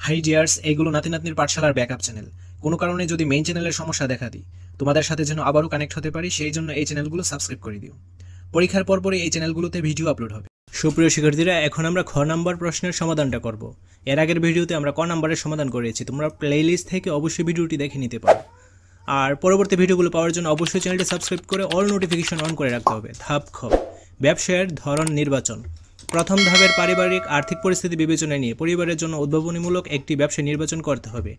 High dears, এগুলো নাতি নাতনির পাঠশালার ব্যাকআপ চ্যানেল। কোনো কারণে যদি মেইন চ্যানেলের সমস্যা দেখা দিই, তোমাদের সাথে যেন আবারও কানেক্ট হতে পারি, সেই জন্য এই চ্যানেলগুলো সাবস্ক্রাইব করে দিও। পরীক্ষার পরপরই এই চ্যানেলগুলোতে ভিডিও আপলোড হবে। সুপ্রিয় শিক্ষার্থীরা, এখন আমরা খ নাম্বার প্রশ্নের সমাধানটা করব। এর আগের ভিডিওতে আমরা ক নাম্বারের সমাধান করেছি, তোমরা প্লেলিস্ট থেকে অবশ্যই ভিডিওটি দেখে নিতে পারো। আর পরবর্তী ভিডিওগুলো পাওয়ার জন্য অবশ্যই চ্যানেলটি সাবস্ক্রাইব করে অল নোটিফিকেশন অন করে রাখতে হবে। ধাপ খ, ব্যবসায়ের ধরন নির্বাচন। প্রথম ধাপের পারিবারিক আর্থিক পরিস্থিতি বিবেচনায় নিয়ে পরিবারের জন্য উদ্ভাবনীমূলক একটি ব্যবসা নির্বাচন করতে হবে।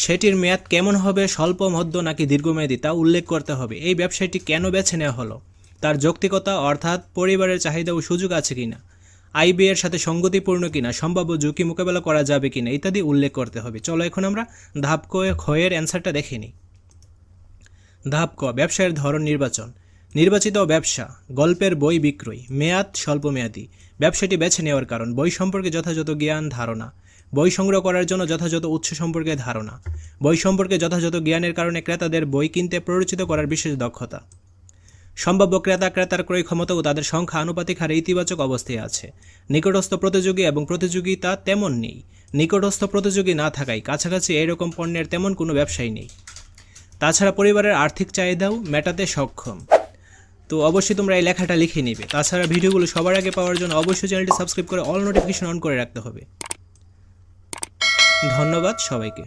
সেটির মেয়াদ কেমন হবে, স্বল্প, মধ্য নাকি দীর্ঘমেয়াদী, তা উল্লেখ করতে হবে। এই ব্যবসাটি কেন বেছে নেওয়া হলো, তার যৌক্তিকতা অর্থাৎ পরিবারের চাহিদা ও সুযোগ আছে কিনা, আয় ব্যয়ের সাথে সঙ্গতিপূর্ণ কিনা, সম্ভাব্য ঝুঁকি মোকাবেলা করা যাবে কিনা ইত্যাদি উল্লেখ করতে হবে। চলো এখন আমরা ধাপ খ এর অ্যান্সারটা দেখে নিই। ধাপ ক, ব্যবসায়ের ধরন নির্বাচন। নির্বাচিত ব্যবসা: গল্পের বই বিক্রয়। মেয়াদ স্বল্পমেয়াদী। ব্যবসাটি বেছে নেওয়ার কারণ: বই সম্পর্কে যথাযথ জ্ঞান ধারণা, বই সংগ্রহ করার জন্য যথাযথ উৎস সম্পর্কে ধারণা, বই সম্পর্কে যথাযথ জ্ঞানের কারণে ক্রেতাদের বই কিনতে প্ররোচিত করার বিশেষ দক্ষতা, সম্ভাব্য ক্রেতার ক্রয় ক্ষমতা ও তাদের সংখ্যা আনুপাতিক হারে ইতিবাচক অবস্থায় আছে, নিকটস্থ প্রতিযোগী এবং প্রতিযোগিতা তেমন নেই। নিকটস্থ প্রতিযোগী না থাকায় কাছাকাছি এরকম পণ্যের তেমন কোনো ব্যবসায়ী নেই। তাছাড়া পরিবারের আর্থিক চাহিদাও মেটাতে সক্ষম। তো অবশ্যই তোমরা এই লেখাটা লিখে নিবে। তাছাড়া ভিডিওগুলো সবার আগে পাওয়ার জন্য অবশ্যই চ্যানেলটি সাবস্ক্রাইব করে অল নোটিফিকেশন অন করে রাখতে হবে। ধন্যবাদ সবাইকে।